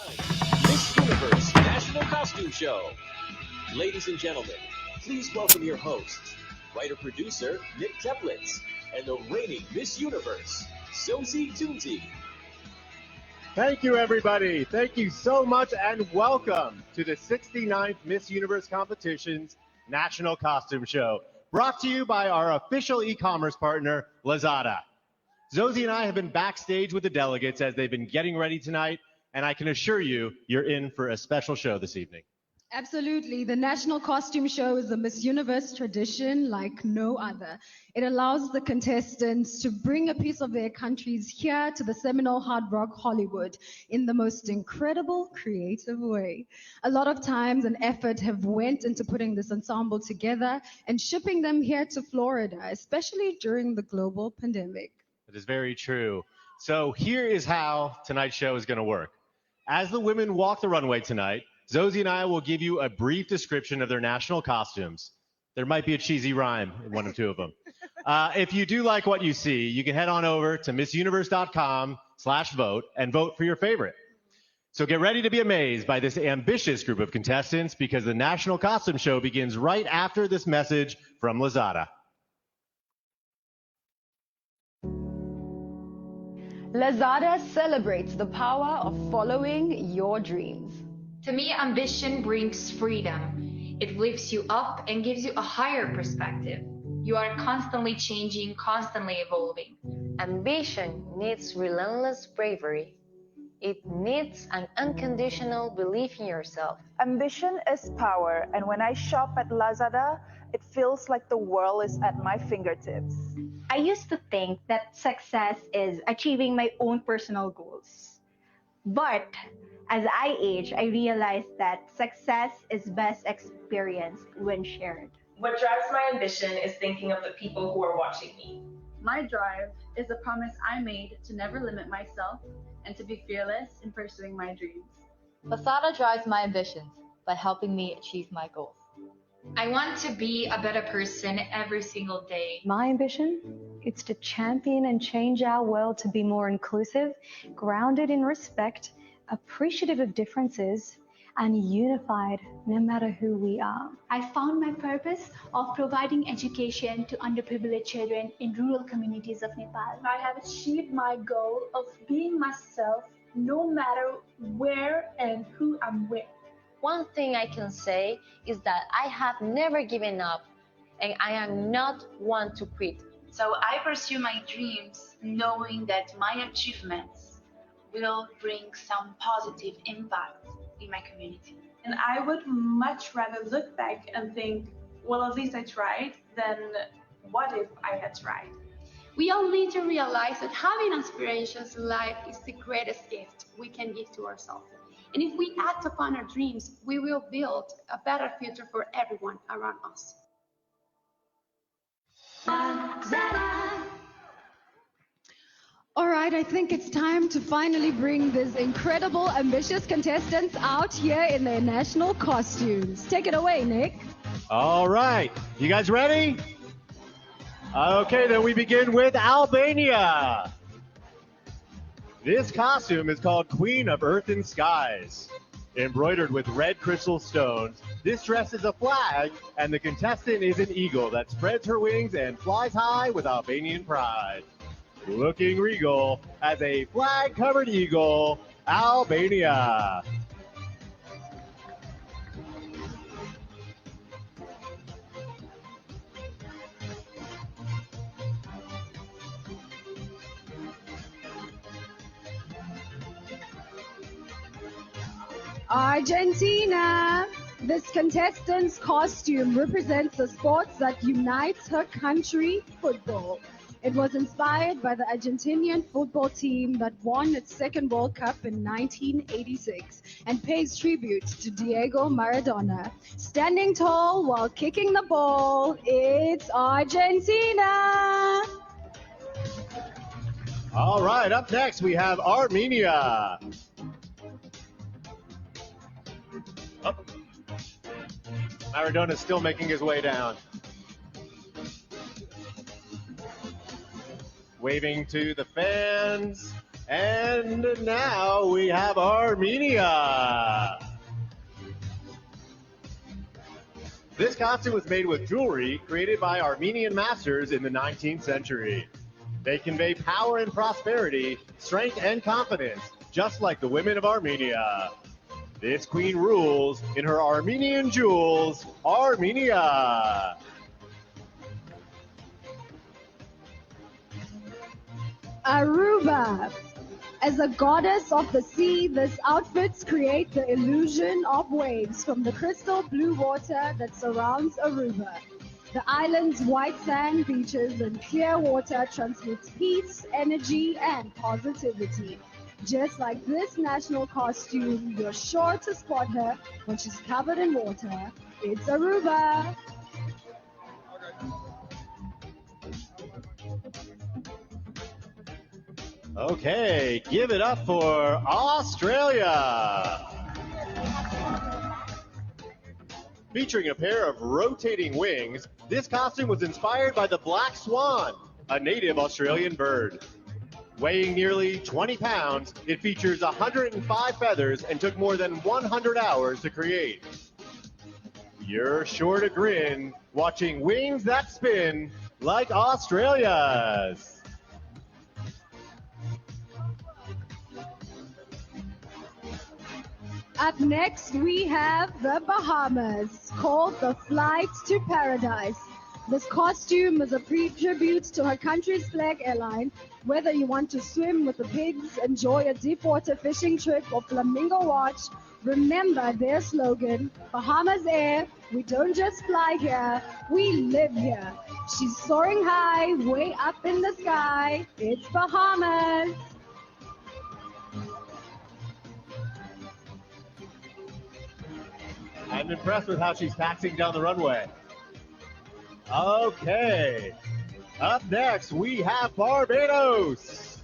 Miss Universe National Costume Show. Ladies and gentlemen, please welcome your hosts, writer-producer Nick Teplitz, and the reigning Miss Universe, Sosie Toonsey. Thank you, everybody. Thank you so much, and welcome to the 69th Miss Universe Competition's National Costume Show, brought to you by our official e-commerce partner, Lazada. Zosie and I have been backstage with the delegates as they've been getting ready tonight, and I can assure you, you're in for a special show this evening. Absolutely. The National Costume Show is a Miss Universe tradition like no other. It allows the contestants to bring a piece of their countries here to the Seminole Hard Rock Hollywood in the most incredible, creative way. A lot of times and effort have went into putting this ensemble together and shipping them here to Florida, especially during the global pandemic. That is very true. So here is how tonight's show is going to work. As the women walk the runway tonight, Zosie and I will give you a brief description of their national costumes. There might be a cheesy rhyme in one or two of them. If you do like what you see, you can head on over to missuniverse.com/vote and vote for your favorite. So get ready to be amazed by this ambitious group of contestants because the National Costume Show begins right after this message from Lazada. Lazada celebrates the power of following your dreams. To me, ambition brings freedom. It lifts you up and gives you a higher perspective. You are constantly changing, constantly evolving. Ambition needs relentless bravery. It needs an unconditional belief in yourself. Ambition is power, and when I shop at Lazada, it feels like the world is at my fingertips. I used to think that success is achieving my own personal goals. But as I age, I realized that success is best experienced when shared. What drives my ambition is thinking of the people who are watching me. My drive is the promise I made to never limit myself and to be fearless in pursuing my dreams. Lazada drives my ambitions by helping me achieve my goals. I want to be a better person every single day. My ambition is to champion and change our world to be more inclusive, grounded in respect, appreciative of differences, and unified no matter who we are. I found my purpose of providing education to underprivileged children in rural communities of Nepal. I have achieved my goal of being myself no matter where and who I'm with. One thing I can say is that I have never given up, and I am not one to quit. So I pursue my dreams knowing that my achievements will bring some positive impact in my community. And I would much rather look back and think, well, at least I tried, than what if I had tried? We all need to realize that having aspirations in life is the greatest gift we can give to ourselves. And if we act upon our dreams, we will build a better future for everyone around us. All right, I think it's time to finally bring these incredible, ambitious contestants out here in their national costumes. Take it away, Nick. All right, you guys ready? Okay, then we begin with Albania. This costume is called Queen of Earth and Skies. Embroidered with red crystal stones, this dress is a flag, and the contestant is an eagle that spreads her wings and flies high with Albanian pride. Looking regal as a flag-covered eagle, Albania. Argentina. This contestant's costume represents the sports that unites her country, football. It was inspired by the Argentinian football team that won its second World Cup in 1986 and pays tribute to Diego Maradona. Standing tall while kicking the ball, it's Argentina. All right, up next we have Armenia. Oh. Maradona's still making his way down. Waving to the fans And now we have Armenia. This costume was made with jewelry created by Armenian masters in the 19th century. They convey power and prosperity, strength and confidence, just like the women of Armenia. This queen rules in her Armenian jewels, Armenia. Aruba. As a goddess of the sea, this outfit creates the illusion of waves from the crystal blue water that surrounds Aruba. The island's white sand beaches and clear water transmits peace, energy, and positivity. Just like this national costume, you're sure to spot her when she's covered in water. It's Aruba. Okay, give it up for Australia. Featuring a pair of rotating wings, this costume was inspired by the black swan, a native Australian bird. Weighing nearly 20 pounds, it features 105 feathers and took more than 100 hours to create. You're sure to grin watching wings that spin like Australia's. Up next, we have the Bahamas, called the Flight to Paradise. This costume is a tribute to her country's flag airline. Whether you want to swim with the pigs, enjoy a deep water fishing trip, or flamingo watch, remember their slogan, Bahamas Air, we don't just fly here, we live here. She's soaring high, way up in the sky. It's Bahamas. I'm impressed with how she's taxiing down the runway. Okay. Up next, we have Barbados.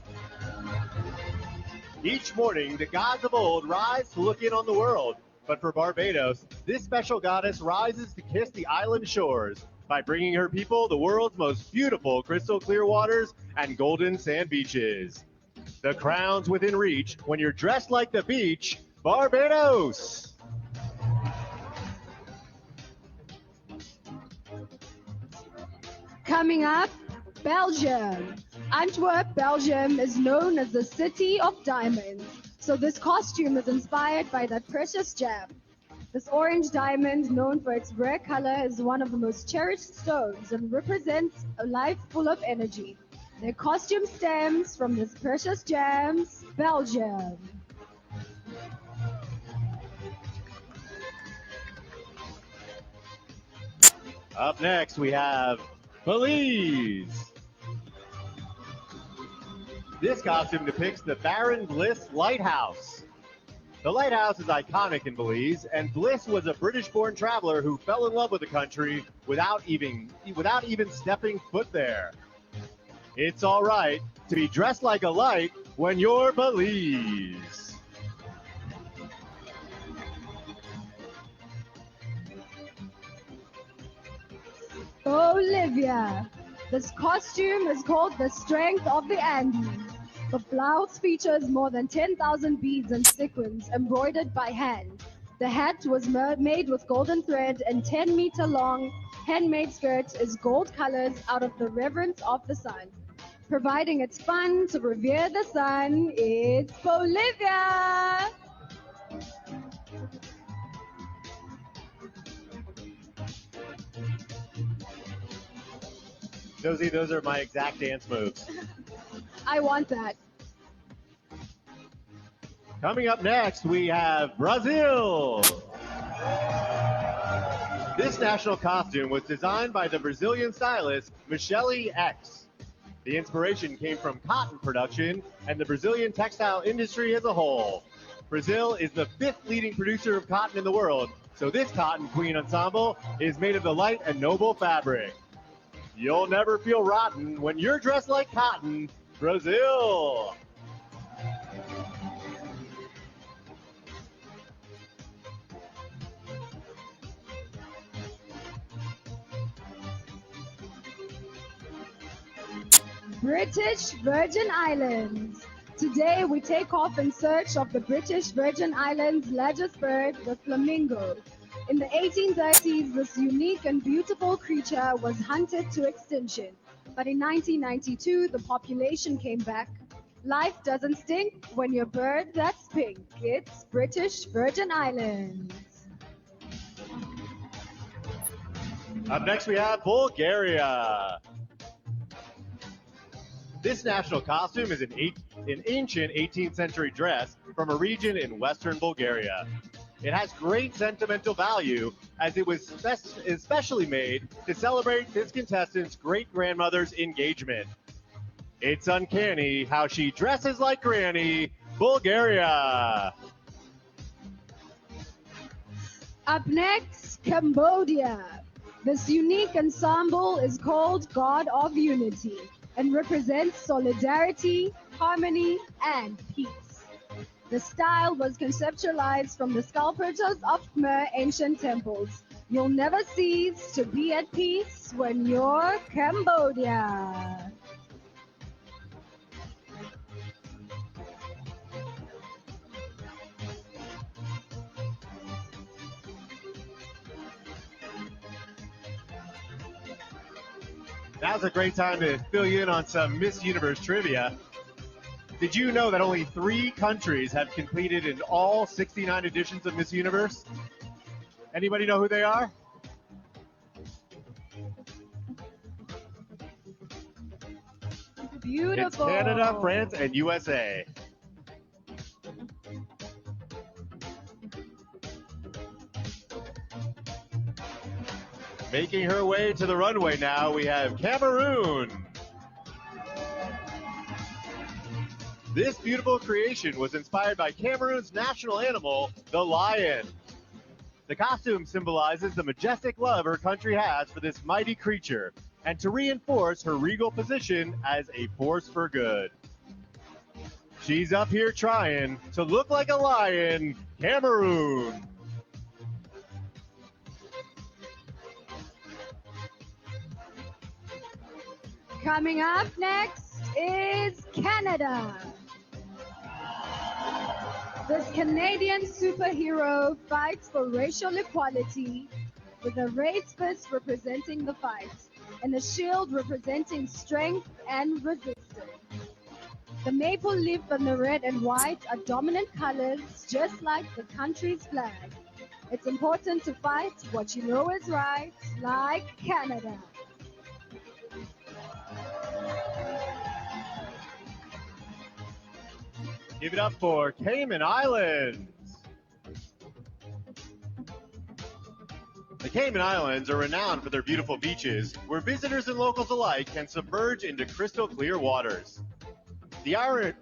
Each morning, the gods of old rise to look in on the world. But for Barbados, this special goddess rises to kiss the island shores by bringing her people the world's most beautiful crystal clear waters and golden sand beaches. The crown's within reach when you're dressed like the beach, Barbados. Coming up, Belgium. Antwerp, Belgium is known as the city of diamonds. So this costume is inspired by that precious gem. This orange diamond, known for its rare color, is one of the most cherished stones and represents a life full of energy. Their costume stems from this precious gems, Belgium. Up next, we have Belize. This costume depicts the Baron Bliss Lighthouse. The lighthouse is iconic in Belize, and Bliss was a British-born traveler who fell in love with the country without even stepping foot there. It's all right to be dressed like a light when you're Belize. Bolivia. This costume is called the Strength of the Andes. The blouse features more than 10,000 beads and sequins embroidered by hand. The hat was made with golden thread, and 10-meter-long handmade skirt is gold colors out of the reverence of the sun. Providing it's fun to revere the sun, it's Bolivia! Josie, those are my exact dance moves. I want that. Coming up next, we have Brazil. This national costume was designed by the Brazilian stylist Michele X. The inspiration came from cotton production and the Brazilian textile industry as a whole. Brazil is the 5th leading producer of cotton in the world, so this Cotton Queen ensemble is made of the light and noble fabric. You'll never feel rotten when you're dressed like cotton, Brazil. British Virgin Islands. Today, we take off in search of the British Virgin Islands' largest bird, the flamingo. In the 1830s, this unique and beautiful creature was hunted to extinction. But in 1992, the population came back. Life doesn't stink when your bird that's pink. It's British Virgin Islands. Up next, we have Bulgaria. This national costume is an ancient 18th century dress from a region in western Bulgaria. It has great sentimental value as it was especially made to celebrate this contestant's great-grandmother's engagement. It's uncanny how she dresses like Granny, Bulgaria. Up next, Cambodia. This unique ensemble is called God of Unity and represents solidarity, harmony, and peace. The style was conceptualized from the sculptures of Khmer ancient temples. You'll never cease to be at peace when you're Cambodia. Now's a great time to fill you in on some Miss Universe trivia. Did you know that only 3 countries have competed in all 69 editions of Miss Universe? Anybody know who they are? Beautiful. It's Canada, France, and USA. Making her way to the runway now, we have Cameroon. This beautiful creation was inspired by Cameroon's national animal, the lion. The costume symbolizes the majestic love her country has for this mighty creature, and to reinforce her regal position as a force for good. She's up here trying to look like a lion, Cameroon. Coming up next is Canada. This Canadian superhero fights for racial equality with a raised fist representing the fight and a shield representing strength and resistance. The maple leaf and the red and white are dominant colors just like the country's flag. It's important to fight what you know is right, like Canada. Give it up for Cayman Islands. The Cayman Islands are renowned for their beautiful beaches, where visitors and locals alike can submerge into crystal clear waters. The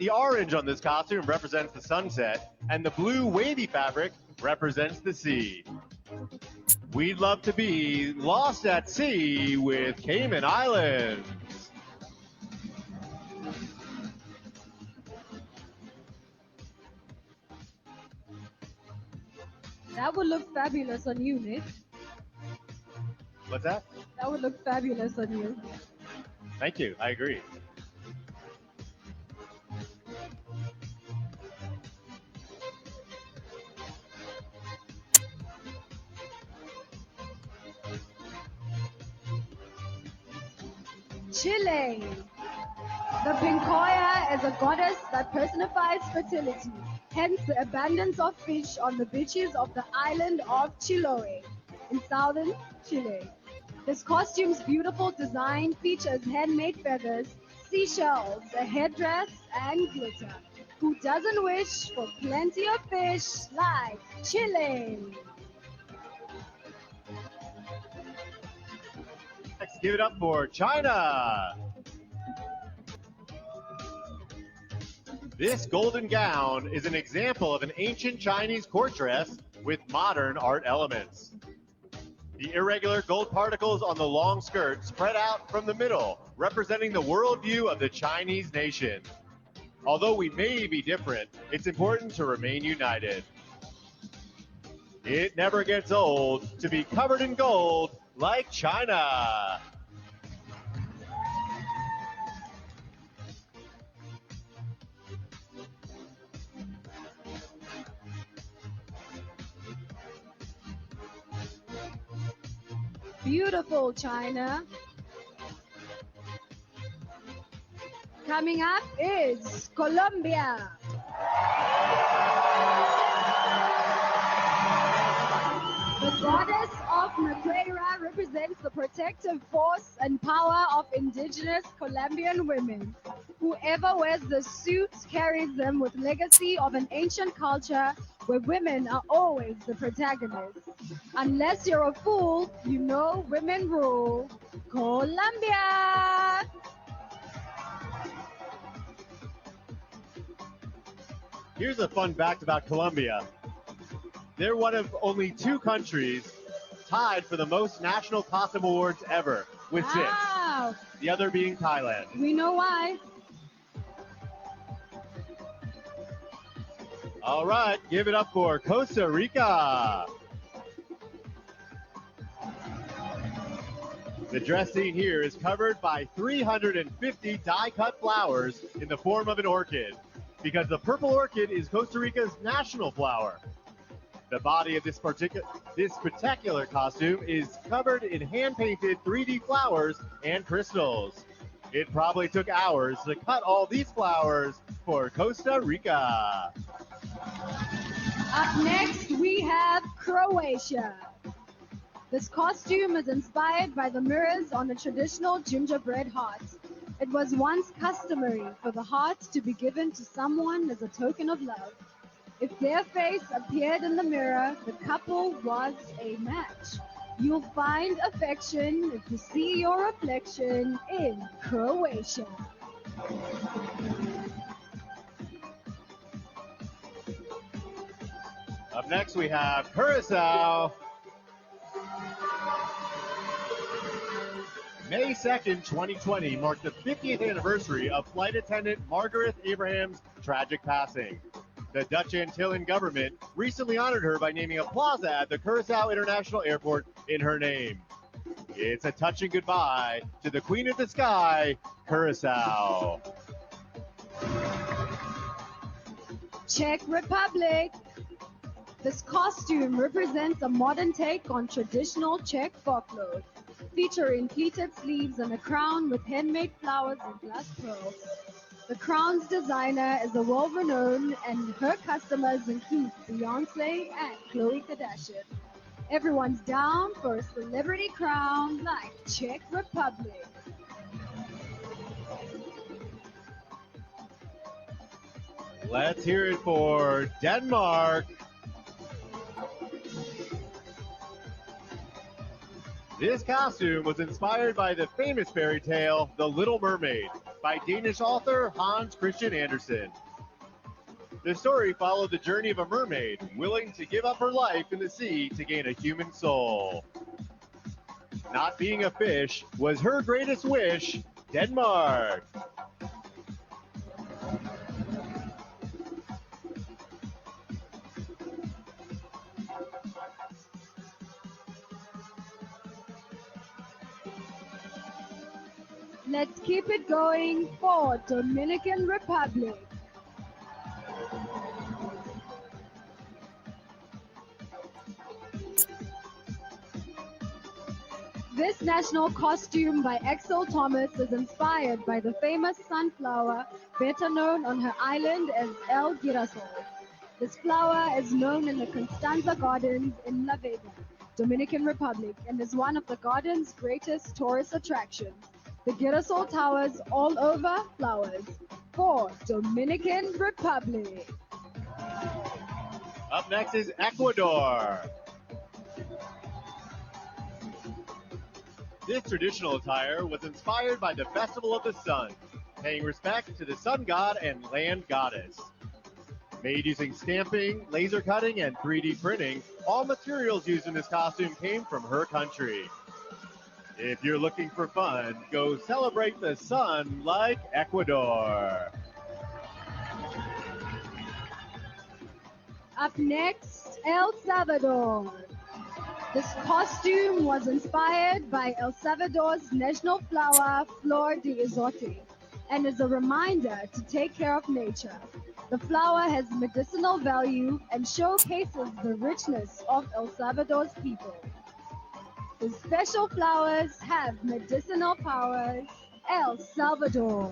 orange on this costume represents the sunset, and the blue wavy fabric represents the sea. We'd love to be lost at sea with Cayman Islands. That would look fabulous on you, Nick. What's that? That would look fabulous on you. Thank you. I agree. Chile. The Pincoya is a goddess that personifies fertility, hence the abundance of fish on the beaches of the island of Chiloé in southern Chile. This costume's beautiful design features handmade feathers, seashells, a headdress, and glitter. Who doesn't wish for plenty of fish like Chile? Let's give it up for China. This golden gown is an example of an ancient Chinese court dress with modern art elements. The irregular gold particles on the long skirt spread out from the middle, representing the worldview of the Chinese nation. Although we may be different, it's important to remain united. It never gets old to be covered in gold like China. Beautiful, China. Coming up is Colombia. The goddess of Maquera represents the protective force and power of indigenous Colombian women. Whoever wears the suits carries them with legacy of an ancient culture where women are always the protagonists. Unless you're a fool, you know women rule. Colombia! Here's a fun fact about Colombia. They're one of only 2 countries tied for the most national costume awards ever, with 6. Wow. The other being Thailand. We know why. All right, give it up for Costa Rica. The dress scene here is covered by 350 die-cut flowers in the form of an orchid, because the purple orchid is Costa Rica's national flower. The body of this spectacular costume is covered in hand-painted 3D flowers and crystals. It probably took hours to cut all these flowers for Costa Rica. Up next, we have Croatia. This costume is inspired by the mirrors on a traditional gingerbread heart. It was once customary for the heart to be given to someone as a token of love. If their face appeared in the mirror, the couple was a match. You'll find affection if you see your reflection in Croatia. Up next, we have Curacao. May 2nd, 2020 marked the 50th anniversary of flight attendant Margaret Abraham's tragic passing. The Dutch Antillean government recently honored her by naming a plaza at the Curacao International Airport in her name. It's a touching goodbye to the Queen of the Sky, Curacao. Czech Republic. This costume represents a modern take on traditional Czech folklore, featuring pleated sleeves and a crown with handmade flowers and glass pearls. The crown's designer is a world-renowned, and her customers include Beyoncé and Khloe Kardashian. Everyone's down for a celebrity crown like Czech Republic. Let's hear it for Denmark. This costume was inspired by the famous fairy tale, The Little Mermaid, by Danish author Hans Christian Andersen. The story followed the journey of a mermaid willing to give up her life in the sea to gain a human soul. Not being a fish was her greatest wish, Denmark. Let's keep it going for Dominican Republic. This national costume by Axel Thomas is inspired by the famous sunflower, better known on her island as El Girasol. This flower is known in the Constanza Gardens in La Vega, Dominican Republic, and is one of the garden's greatest tourist attractions. The Girasol towers all over flowers for Dominican Republic. Up next is Ecuador. This traditional attire was inspired by the Festival of the Sun, paying respect to the sun god and land goddess. Made using stamping, laser cutting, and 3D printing, all materials used in this costume came from her country. If you're looking for fun, go celebrate the sun like Ecuador. Up next, El Salvador. This costume was inspired by El Salvador's national flower, Flor de Izote, and is a reminder to take care of nature. The flower has medicinal value and showcases the richness of El Salvador's people. The special flowers have medicinal powers. El Salvador.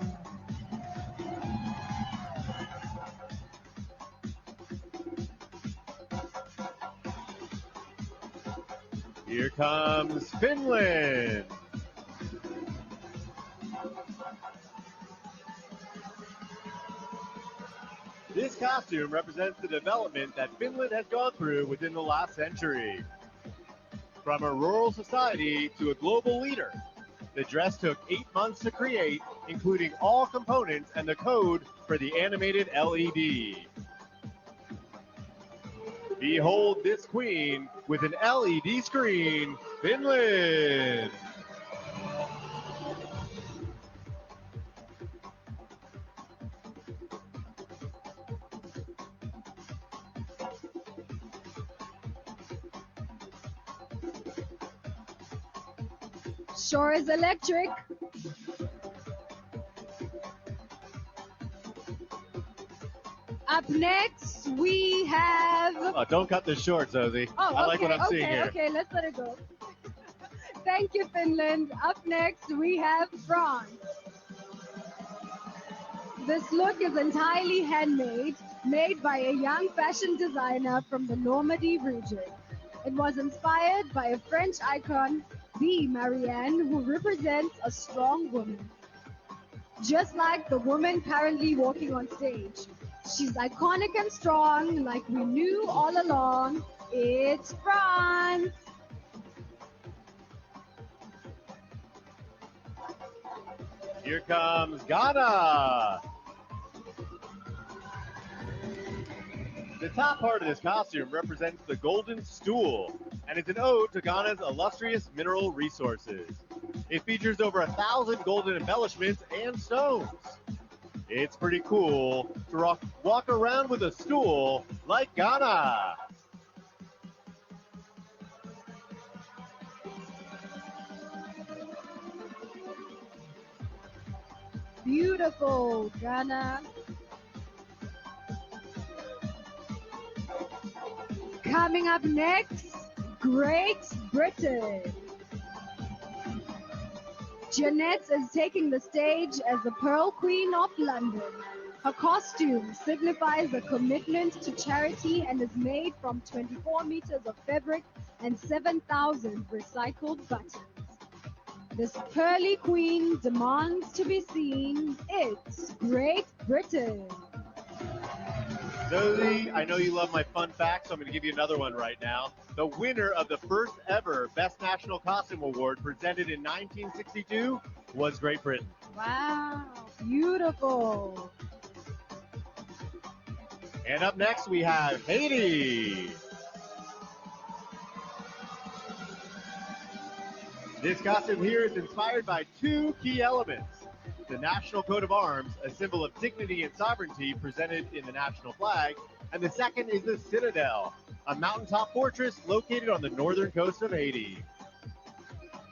Here comes Finland. This costume represents the development that Finland has gone through within the last century. From a rural society to a global leader, the dress took 8 months to create, including all components and the code for the animated LED. Behold this queen with an LED screen, Finland. Sure is electric. Up next, we have... Oh, don't cut this short, Zoe. I like what I'm seeing here. Okay, let's let it go. Thank you, Finland. Up next, we have France. This look is entirely handmade, made by a young fashion designer from the Normandy region. It was inspired by a French icon, the Marianne, who represents a strong woman. Just like the woman currently walking on stage. She's iconic and strong, like we knew all along. It's France! Here comes Ghana. The top part of this costume represents the golden stool, and it's an ode to Ghana's illustrious mineral resources. It features over 1,000 golden embellishments and stones. It's pretty cool to walk around with a stool like Ghana. Beautiful, Ghana. Coming up next, Great Britain. Jeanette is taking the stage as the Pearl Queen of London. Her costume signifies a commitment to charity and is made from 24 meters of fabric and 7,000 recycled buttons. This pearly queen demands to be seen. It's Great Britain. Zoe, I know you love my fun facts, so I'm going to give you another one right now. The winner of the first ever Best National Costume Award presented in 1962 was Great Britain. Wow, beautiful. And up next we have Haiti. This costume here is inspired by two key elements. The national coat of arms, a symbol of dignity and sovereignty presented in the national flag, and the second is the Citadel, a mountaintop fortress located on the northern coast of Haiti.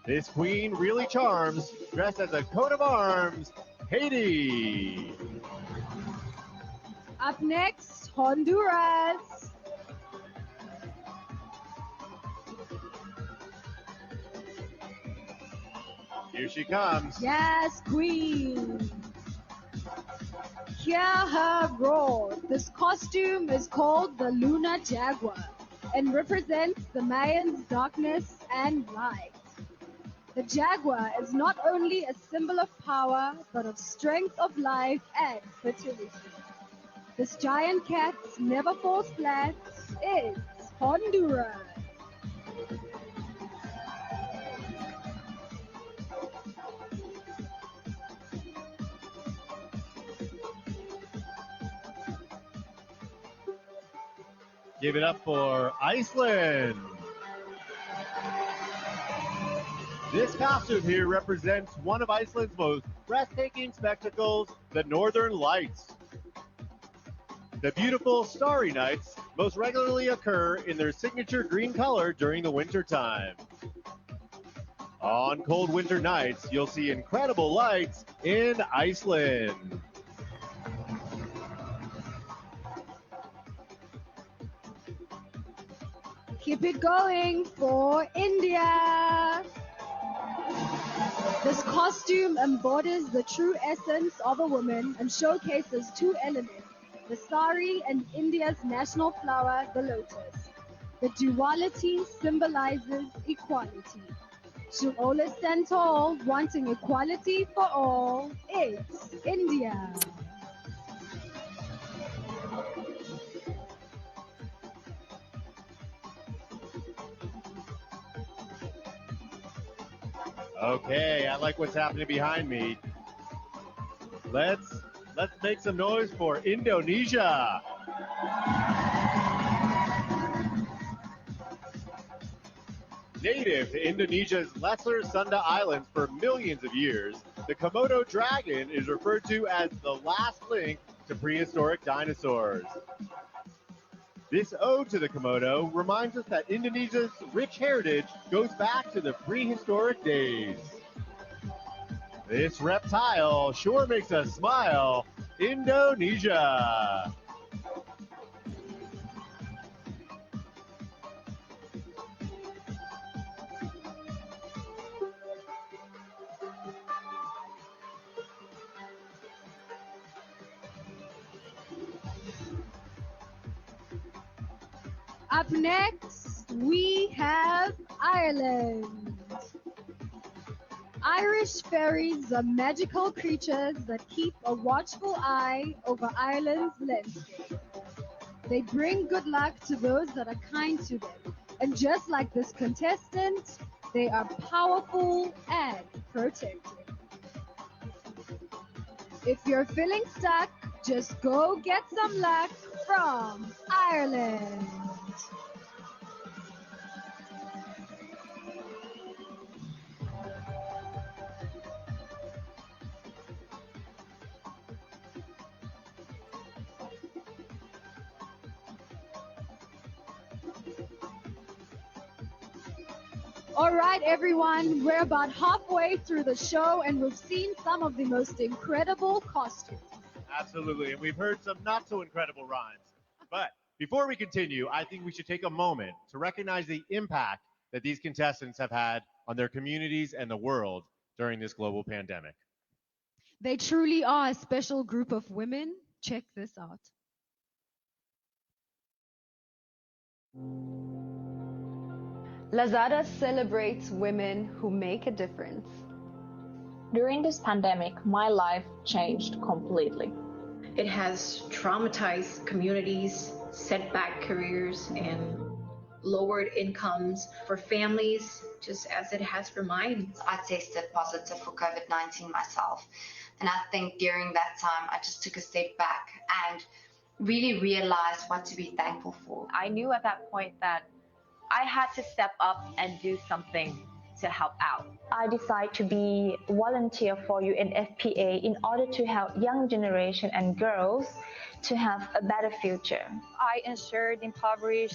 This queen really charms, dressed as a coat of arms, Haiti. Up next, Honduras. Here she comes. Yes, queen. Hear her roar. This costume is called the Lunar Jaguar and represents the Mayans' darkness and light. The jaguar is not only a symbol of power, but of strength of life and fertility. This giant cat never falls flat. It's Honduras. Give it up for Iceland. This costume here represents one of Iceland's most breathtaking spectacles, the Northern Lights. The beautiful starry nights most regularly occur in their signature green color during the winter time. On cold winter nights, you'll see incredible lights in Iceland. Keep it going for India. This costume embodies the true essence of a woman and showcases two elements, the sari and India's national flower, the lotus. The duality symbolizes equality. To all stand tall, wanting equality for all, it's India. Okay, I like what's happening behind me. Let's make some noise for Indonesia. Native to Indonesia's Lesser Sunda Islands for millions of years, the Komodo dragon is referred to as the last link to prehistoric dinosaurs. This ode to the Komodo reminds us that Indonesia's rich heritage goes back to the prehistoric days. This reptile sure makes us smile. Indonesia. Up next, we have Ireland. Irish fairies are magical creatures that keep a watchful eye over Ireland's landscape. They bring good luck to those that are kind to them. And just like this contestant, they are powerful and protected. If you're feeling stuck, just go get some luck from Ireland. All right, everyone, we're about halfway through the show and we've seen some of the most incredible costumes. Absolutely, and we've heard some not so incredible rhymes. But before we continue, I think we should take a moment to recognize the impact that these contestants have had on their communities and the world during this global pandemic. They truly are a special group of women. Check this out. Lazada celebrates women who make a difference. During this pandemic, my life changed completely. It has traumatized communities, set back careers, and lowered incomes for families, just as it has for mine. I tested positive for COVID-19 myself. And I think during that time, I just took a step back and really realized what to be thankful for. I knew at that point that I had to step up and do something to help out. I decided to be a volunteer for UNFPA in order to help young generation and girls to have a better future. I ensured impoverished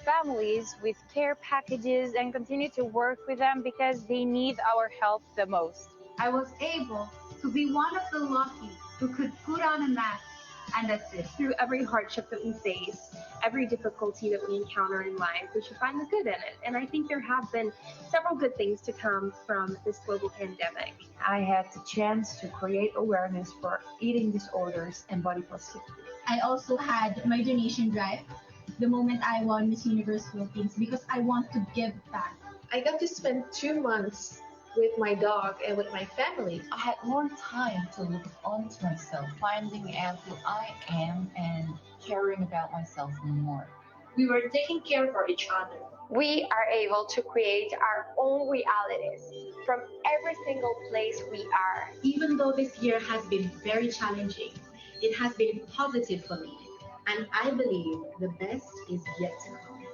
families with care packages and continue to work with them because they need our help the most. I was able to be one of the lucky who could put on a mask, and that's it. Through every hardship that we face, every difficulty that we encounter in life, we should find the good in it. And I think there have been several good things to come from this global pandemic. I had the chance to create awareness for eating disorders and body positivity. I also had my donation drive the moment I won Miss Universe Philippines because I want to give back. I got to spend 2 months with my dog and with my family. I had more time to look onto myself, finding out who I am and caring about myself more. We were taking care of each other. We are able to create our own realities from every single place we are. Even though this year has been very challenging, it has been positive for me. And I believe the best is yet to come.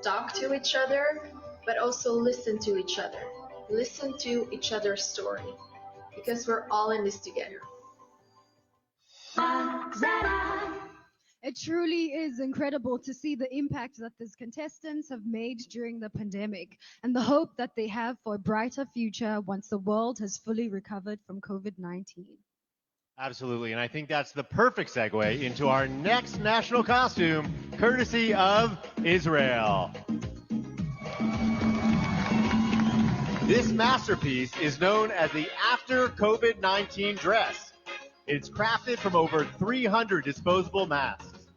Talk to each other, but also listen to each other. Listen to each other's story, because we're all in this together. It truly is incredible to see the impact that these contestants have made during the pandemic and the hope that they have for a brighter future once the world has fully recovered from COVID-19. Absolutely, and I think that's the perfect segue into our next national costume, courtesy of Israel. This masterpiece is known as the After COVID-19 dress. It's crafted from over 300 disposable masks.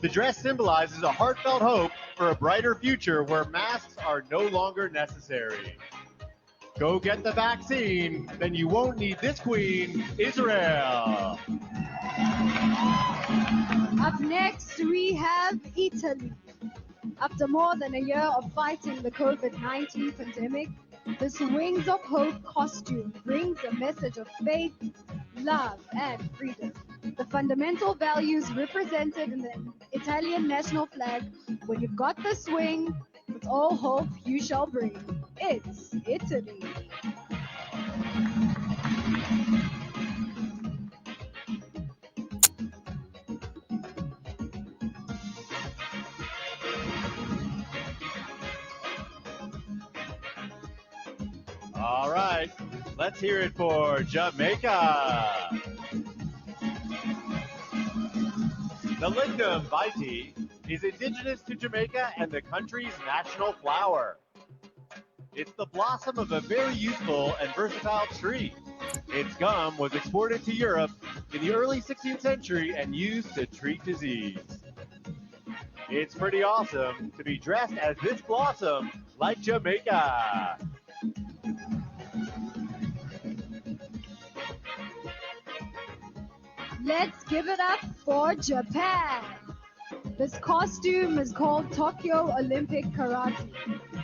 The dress symbolizes a heartfelt hope for a brighter future where masks are no longer necessary. Go get the vaccine, then you won't need this queen, Israel. Up next, we have Italy. After more than a year of fighting the COVID-19 pandemic, this Wings of Hope costume brings a message of faith, love, and freedom. The fundamental values represented in the Italian national flag. When you've got this wing, with all hope you shall bring. It's Italy. All right, let's hear it for Jamaica. The Lignum vitae is indigenous to Jamaica and the country's national flower. It's the blossom of a very useful and versatile tree. Its gum was exported to Europe in the early 16th century and used to treat disease. It's pretty awesome to be dressed as this blossom like Jamaica. Let's give it up for Japan. This costume is called Tokyo Olympic Karate.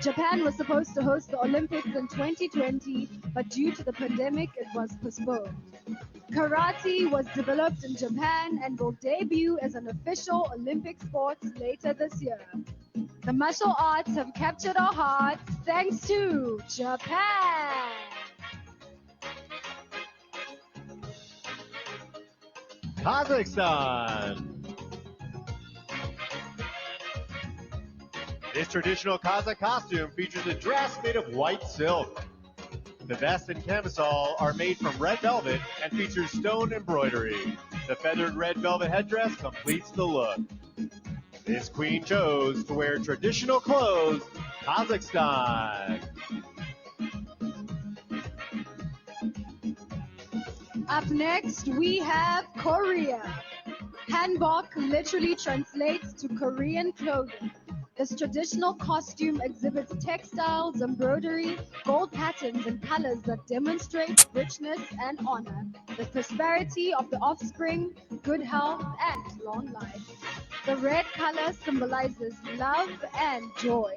Japan was supposed to host the Olympics in 2020, but due to the pandemic, it was postponed. Karate was developed in Japan and will debut as an official Olympic sport later this year. The martial arts have captured our hearts thanks to Japan. Kazakhstan. This traditional Kazakh costume features a dress made of white silk. The vest and camisole are made from red velvet and features stone embroidery. The feathered red velvet headdress completes the look. This queen chose to wear traditional clothes, Kazakhstan. Up next, we have Korea. Hanbok literally translates to Korean clothing. This traditional costume exhibits textiles, embroidery, gold patterns, and colors that demonstrate richness and honor, the prosperity of the offspring, good health, and long life. The red color symbolizes love and joy.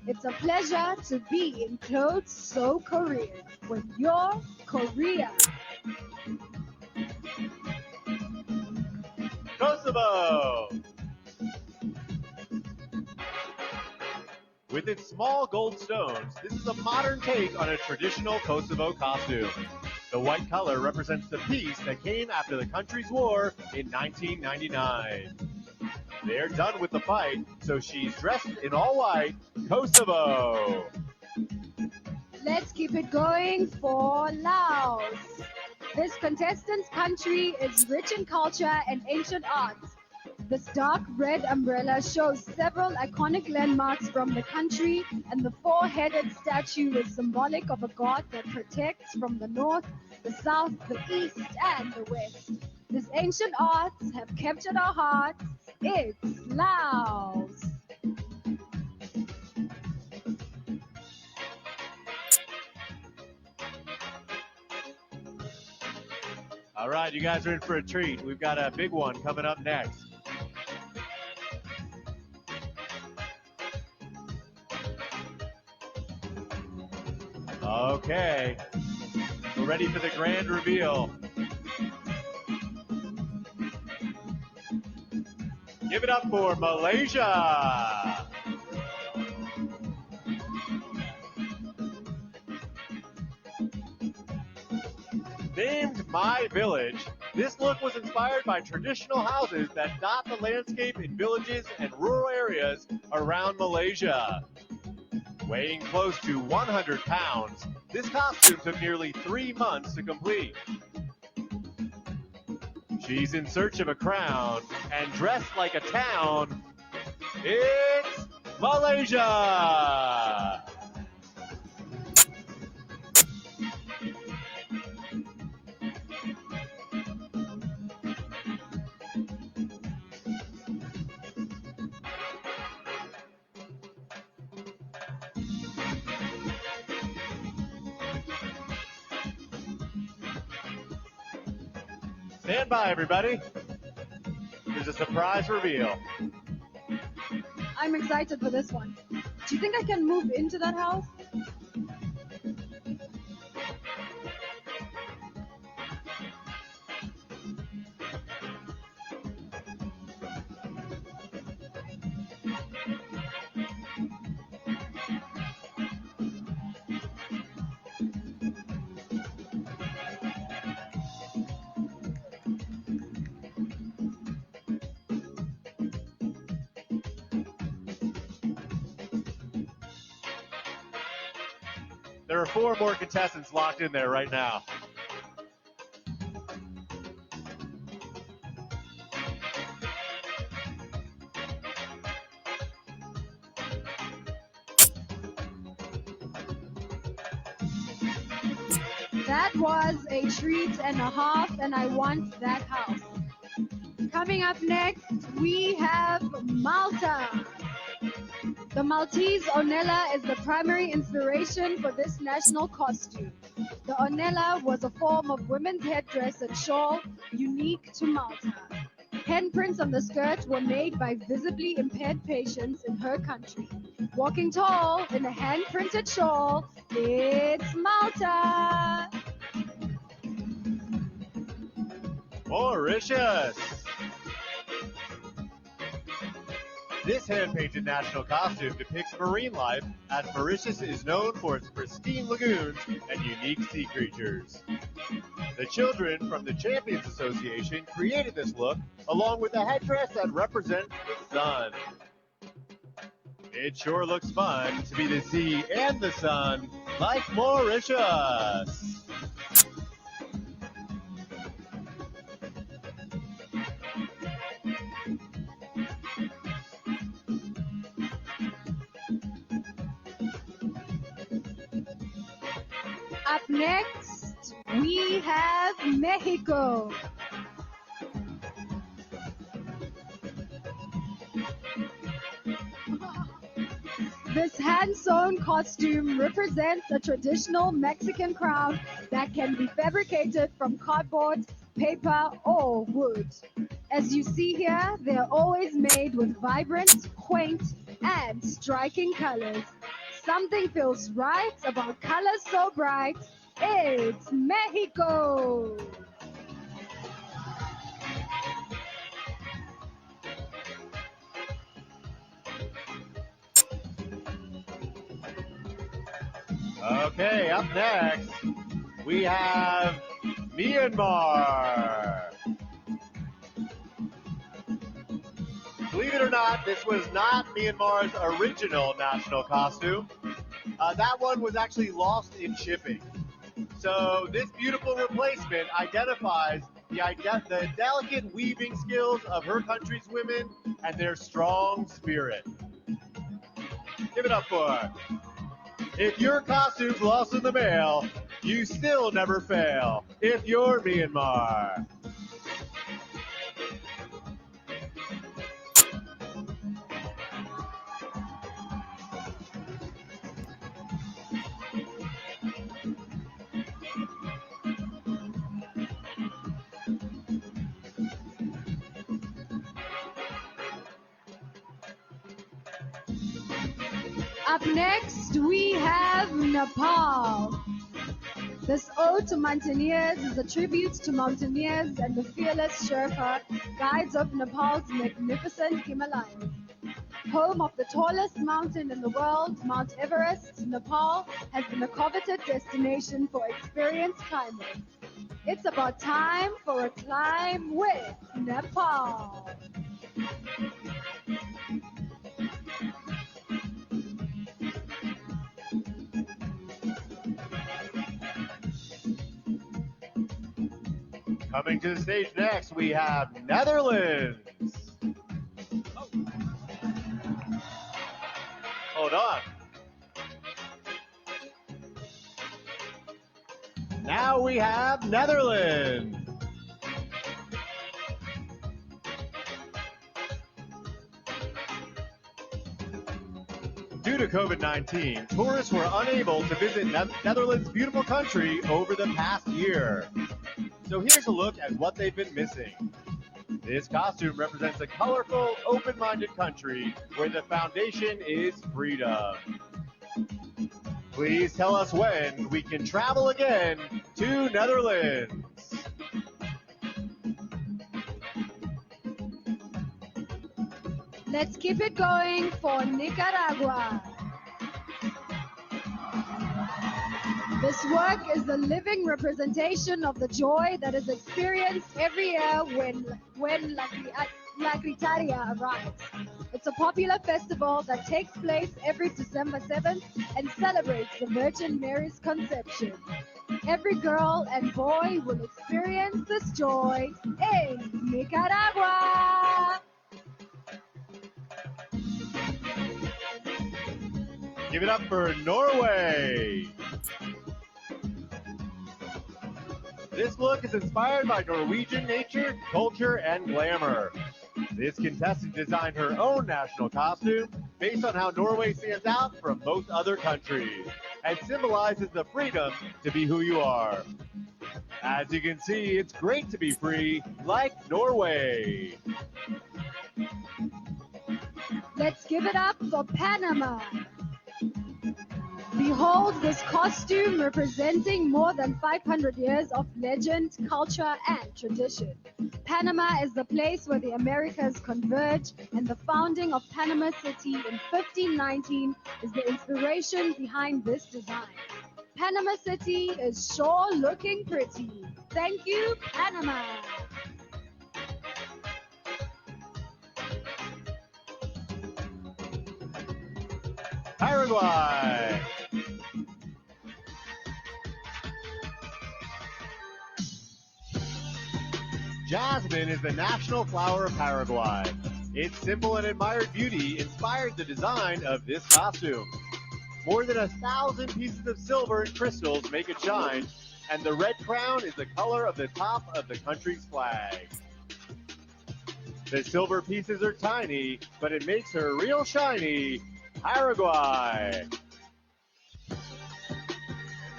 It's a pleasure to be in clothes so Korean when you're Korea. Kosovo. With its small gold stones, this is a modern take on a traditional Kosovo costume. The white color represents the peace that came after the country's war in 1999. They're done with the fight, so she's dressed in all white, Kosovo. Let's keep it going for Laos. This contestant's country is rich in culture and ancient arts. This dark red umbrella shows several iconic landmarks from the country, and the four-headed statue is symbolic of a god that protects from the north, the south, the east, and the west. These ancient arts have captured our hearts. It's Laos. All right, you guys are in for a treat. We've got a big one coming up next. Okay, we're ready for the grand reveal. Give it up for Malaysia. Named My Village, this look was inspired by traditional houses that dot the landscape in villages and rural areas around Malaysia. Weighing close to 100 pounds, this costume took nearly 3 months to complete. She's in search of a crown and dressed like a town. It's Malaysia! Stand by, everybody. There's a surprise reveal. I'm excited for this one. Do you think I can move into that house? There are 4 more contestants locked in there right now. That was a treat and a half, and I want that house. Coming up next, we have Malta. The Maltese Ornella is the primary inspiration for this national costume. The Ornella was a form of women's headdress and shawl unique to Malta. Handprints on the skirt were made by visibly impaired patients in her country. Walking tall in a hand-printed shawl, it's Malta! Mauritius! This hand-painted national costume depicts marine life, as Mauritius is known for its pristine lagoons and unique sea creatures. The children from the Champions Association created this look, along with a headdress that represents the sun. It sure looks fun to be the sea and the sun, like Mauritius. Up next, we have Mexico. This hand-sewn costume represents a traditional Mexican crown that can be fabricated from cardboard, paper, or wood. As you see here, they're always made with vibrant, quaint, and striking colors. Something feels right about colors so bright. It's Mexico! Okay, up next, we have Myanmar. Believe it or not, this was not Myanmar's original national costume. That one was actually lost in shipping. So this beautiful replacement identifies the delicate weaving skills of her country's women and their strong spirit. Give it up for her. If your costume's lost in the mail, you still never fail if you're Myanmar. Up next, we have Nepal. This ode to mountaineers is a tribute to mountaineers and the fearless Sherpa, guides of Nepal's magnificent Himalayas. Home of the tallest mountain in the world, Mount Everest, Nepal has been a coveted destination for experienced climbers. It's about time for a climb with Nepal. Coming to the stage next, we have Netherlands. Hold on. Now we have Netherlands. Due to COVID-19, tourists were unable to visit Netherlands' beautiful country over the past year. So here's a look at what they've been missing. This costume represents a colorful, open-minded country where the foundation is freedom. Please tell us when we can travel again to Netherlands. Let's keep it going for Nicaragua. This work is the living representation of the joy that is experienced every year when La Gritaria arrives. It's a popular festival that takes place every December 7th and celebrates the Virgin Mary's conception. Every girl and boy will experience this joy in Nicaragua. Give it up for Norway. This look is inspired by Norwegian nature, culture, and glamour. This contestant designed her own national costume based on how Norway stands out from most other countries and symbolizes the freedom to be who you are. As you can see, it's great to be free, like Norway. Let's give it up for Panama. Behold this costume representing more than 500 years of legend, culture, and tradition. Panama is the place where the Americas converge, and the founding of Panama City in 1519 is the inspiration behind this design. Panama City is sure looking pretty. Thank you, Panama. Paraguay. Jasmine is the national flower of Paraguay. Its simple and admired beauty inspired the design of this costume. More than 1,000 pieces of silver and crystals make it shine, and the red crown is the color of the top of the country's flag. The silver pieces are tiny, but it makes her real shiny. Paraguay.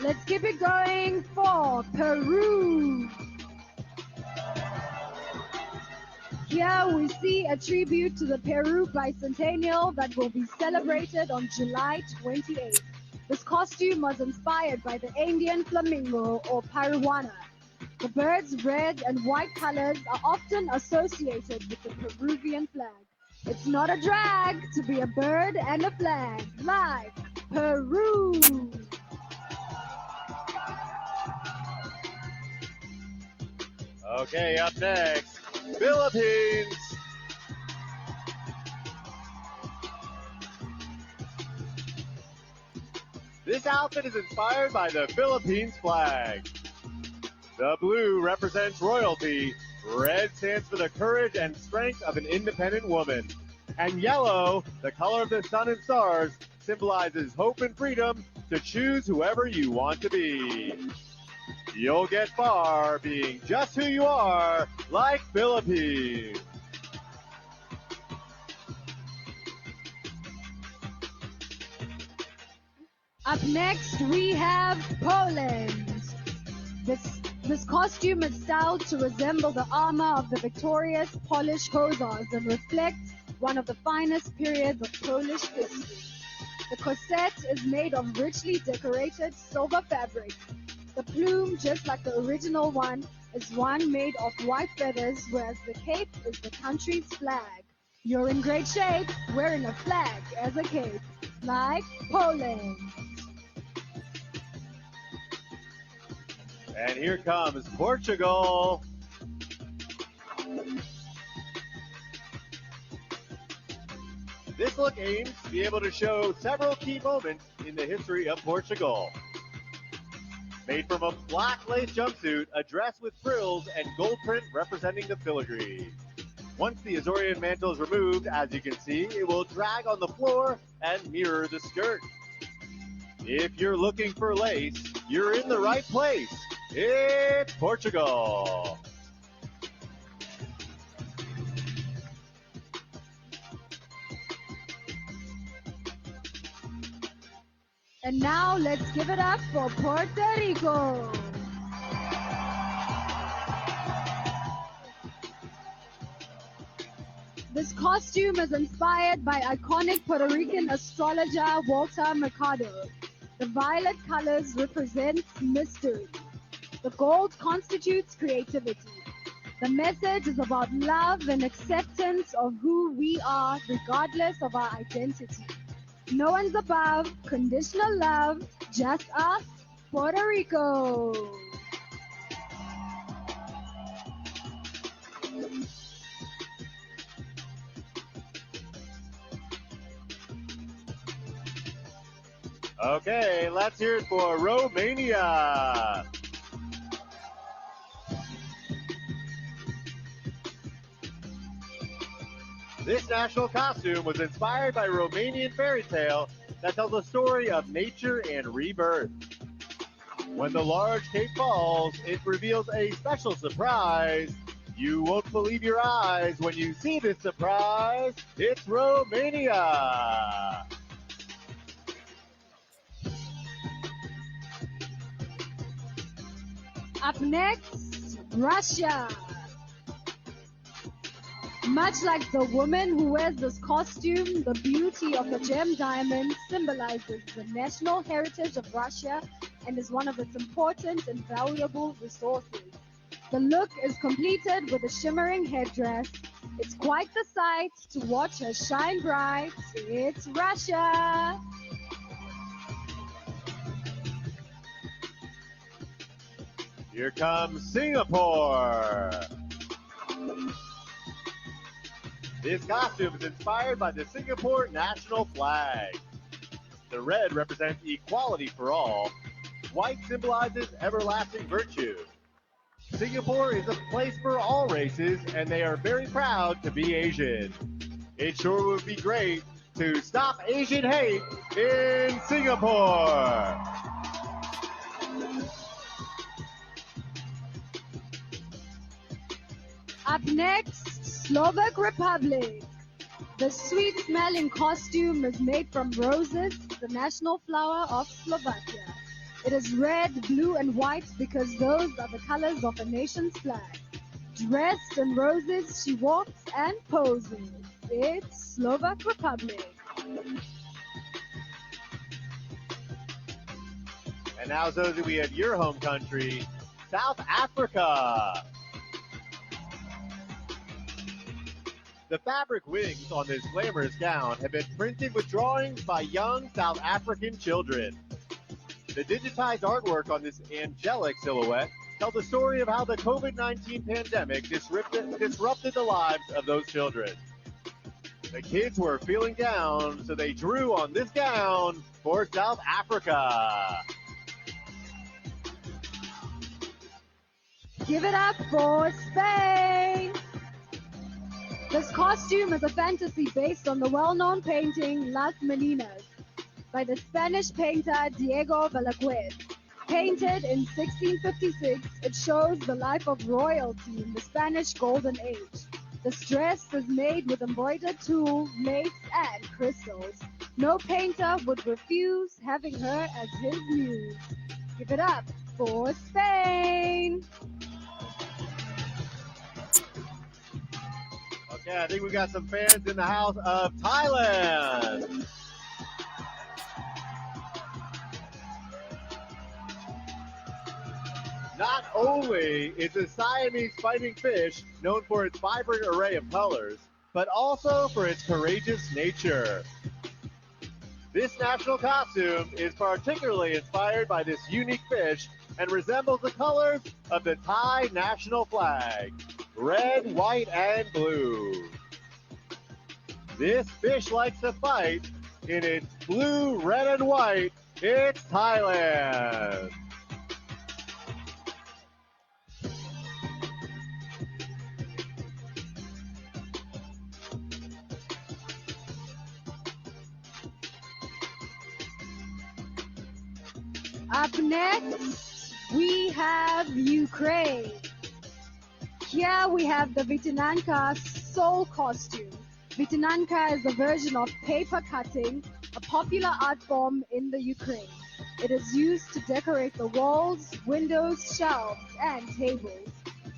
Let's keep it going for Peru. Here we see a tribute to the Peru bicentennial that will be celebrated on July 28th. This costume was inspired by the Andean flamingo or Paruana. The bird's red and white colors are often associated with the Peruvian flag. It's not a drag to be a bird and a flag, like Peru. Okay, up next, Philippines. This outfit is inspired by the Philippines flag. The blue represents royalty, red stands for the courage and strength of an independent woman, and yellow, the color of the sun and stars, symbolizes hope and freedom to choose whoever you want to be. You'll get far being just who you are, like Philippines. Up next, we have Poland. This costume is styled to resemble the armor of the victorious Polish hussars and reflects one of the finest periods of Polish history. The corset is made of richly decorated silver fabric. The plume, just like the original one, is one made of white feathers, whereas the cape is the country's flag. You're in great shape wearing a flag as a cape, like Poland. And here comes Portugal. This look aims to be able to show several key moments in the history of Portugal. Made from a black lace jumpsuit, a dress with frills, and gold print representing the filigree. Once the Azorian mantle is removed, as you can see, it will drag on the floor and mirror the skirt. If you're looking for lace, you're in the right place. It's Portugal. And now let's give it up for Puerto Rico. This costume is inspired by iconic Puerto Rican astrologer Walter Mercado. The violet colors represent mystery. The gold constitutes creativity. The message is about love and acceptance of who we are regardless of our identity. No one's above, conditional love, just us, Puerto Rico. Okay, let's hear it for Romania. This national costume was inspired by a Romanian fairy tale that tells the story of nature and rebirth. When the large cape falls, it reveals a special surprise. You won't believe your eyes when you see this surprise. It's Romania. Up next, Russia. Much like the woman who wears this costume, the beauty of the gem diamond symbolizes the national heritage of Russia and is one of its important and valuable resources. The look is completed with a shimmering headdress. It's quite the sight to watch her shine bright. It's Russia. Here comes Singapore. This costume is inspired by the Singapore national flag. The red represents equality for all. White symbolizes everlasting virtue. Singapore is a place for all races, and they are very proud to be Asian. It sure would be great to stop Asian hate in Singapore. Up next, Slovak Republic. The sweet-smelling costume is made from roses, the national flower of Slovakia. It is red, blue, and white because those are the colors of the nation's flag. Dressed in roses, she walks and poses. It's Slovak Republic. And now, Zoe, we have your home country, South Africa. The fabric wings on this glamorous gown have been printed with drawings by young South African children. The digitized artwork on this angelic silhouette tells the story of how the COVID-19 pandemic disrupted the lives of those children. The kids were feeling down, so they drew on this gown for South Africa. Give it up for Spain. This costume is a fantasy based on the well-known painting Las Meninas by the Spanish painter Diego Velázquez. Painted in 1656, it shows the life of royalty in the Spanish Golden Age. This dress is made with embroidered tulle, lace, and crystals. No painter would refuse having her as his muse. Give it up for Spain. Okay, I think we got some fans in the house of Thailand. Not only is the Siamese fighting fish known for its vibrant array of colors, but also for its courageous nature. This national costume is particularly inspired by this unique fish and resembles the colors of the Thai national flag, red, white, and blue. This fish likes to fight in its blue, red, and white. It's Thailand. Up next, we have Ukraine. Here we have the Vitinanka soul costume. Vitinanka is a version of paper cutting, a popular art form in the Ukraine. It is used to decorate the walls, windows, shelves, and tables.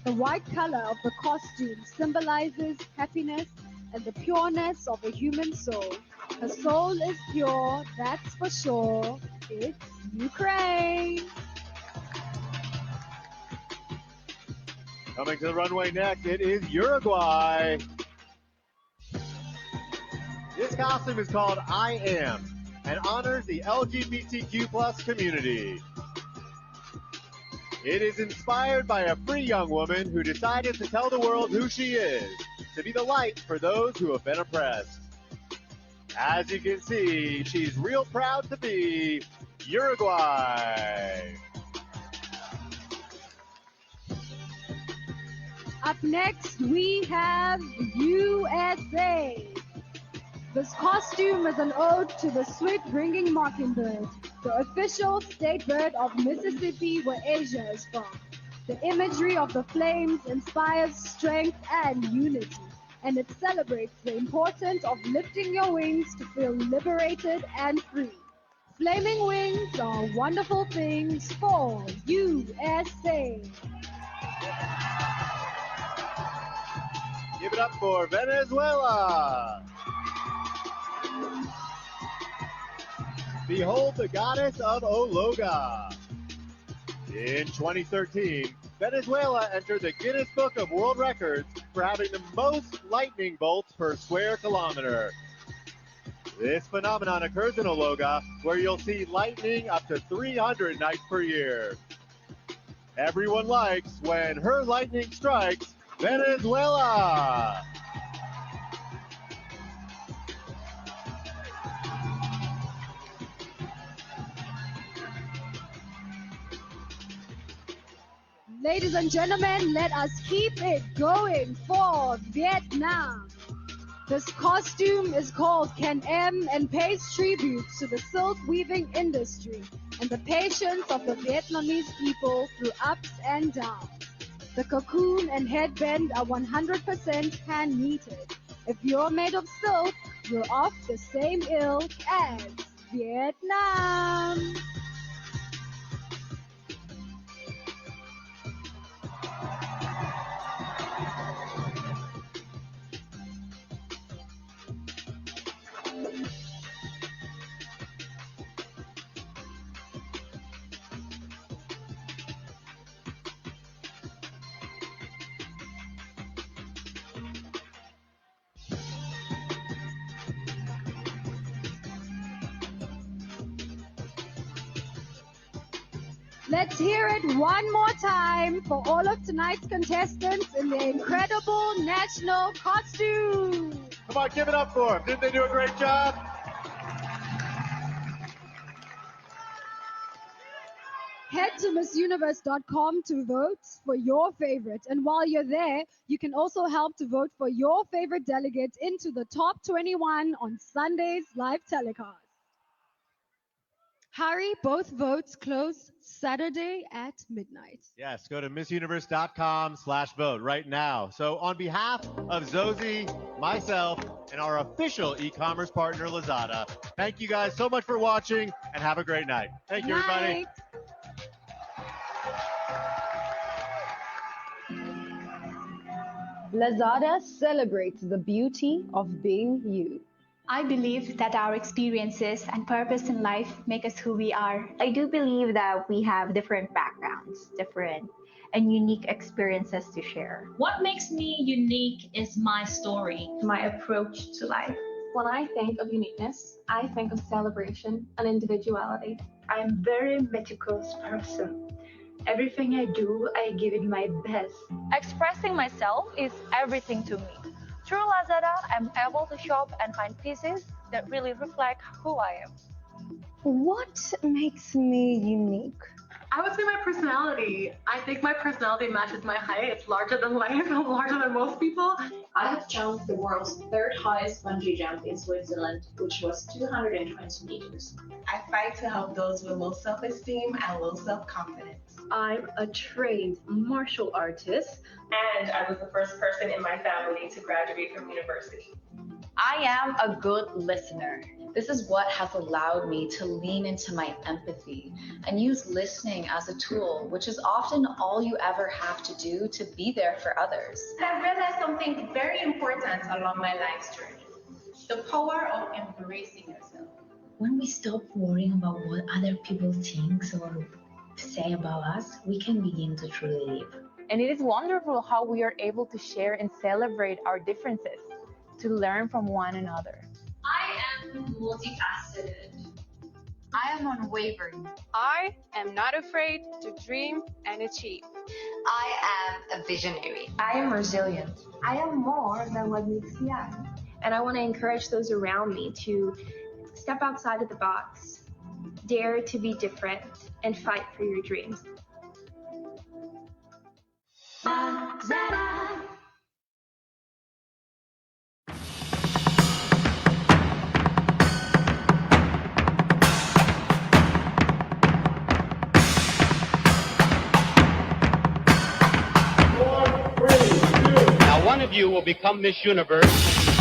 The white color of the costume symbolizes happiness and the pureness of a human soul. Her soul is pure, that's for sure. It's Ukraine. Coming to the runway next, it is Uruguay. This costume is called I Am and honors the LGBTQ plus community. It is inspired by a free young woman who decided to tell the world who she is, to be the light for those who have been oppressed. As you can see, she's real proud to be Uruguay. Up next, we have USA. This costume is an ode to the sweet-bringing mockingbird, the official state bird of Mississippi, where Asia is from. The imagery of the flames inspires strength and unity, and it celebrates the importance of lifting your wings to feel liberated and free. Flaming wings are wonderful things for USA. Give it up for Venezuela. Behold the goddess of Ologa. In 2013, Venezuela entered the Guinness Book of World Records for having the most lightning bolts per square kilometer. This phenomenon occurs in Ologa, where you'll see lightning up to 300 nights per year. Everyone likes when her lightning strikes Venezuela. Ladies and gentlemen, let us keep it going for Vietnam. This costume is called Can Em and pays tribute to the silk weaving industry and the patience of the Vietnamese people through ups and downs. The cocoon and headband are 100% hand knitted. If you're made of silk, you're of the same ilk as Vietnam. Let's hear it one more time for all of tonight's contestants in their incredible national costume. Come on, give it up for them. Didn't they do a great job? Head to MissUniverse.com to vote for your favorite. And while you're there, you can also help to vote for your favorite delegate into the top 21 on Sunday's live telecast. Hurry, both votes close Saturday at midnight. Yes, go to MissUniverse.com/vote right now. So on behalf of Zosie, myself, and our official e-commerce partner, Lazada, thank you guys so much for watching and have a great night. Thank you, everybody. Lazada celebrates the beauty of being you. I believe that our experiences and purpose in life make us who we are. I do believe that we have different backgrounds, different and unique experiences to share. What makes me unique is my story, my approach to life. When I think of uniqueness, I think of celebration and individuality. I'm a very meticulous person. Everything I do, I give it my best. Expressing myself is everything to me. Through Lazada, I'm able to shop and find pieces that really reflect who I am. What makes me unique? I would say my personality. I think my personality matches my height. It's larger than life. I'm larger than most people. I have jumped the world's third highest bungee jump in Switzerland, which was 220 meters. I fight to help those with low self-esteem and low self-confidence. I'm a trained martial artist. And I was the first person in my family to graduate from university. I am a good listener. This is what has allowed me to lean into my empathy and use listening as a tool, which is often all you ever have to do to be there for others. I've realized something very important along my life's journey. The power of embracing yourself. When we stop worrying about what other people think or say about us, we can begin to truly live. And it is wonderful how we are able to share and celebrate our differences, to learn from one another. I am multifaceted. I am unwavering. I am not afraid to dream and achieve. I am a visionary. I am resilient. I am more than what meets the eye. And I want to encourage those around me to step outside of the box, dare to be different, and fight for your dreams. Now, one of you will become Miss Universe.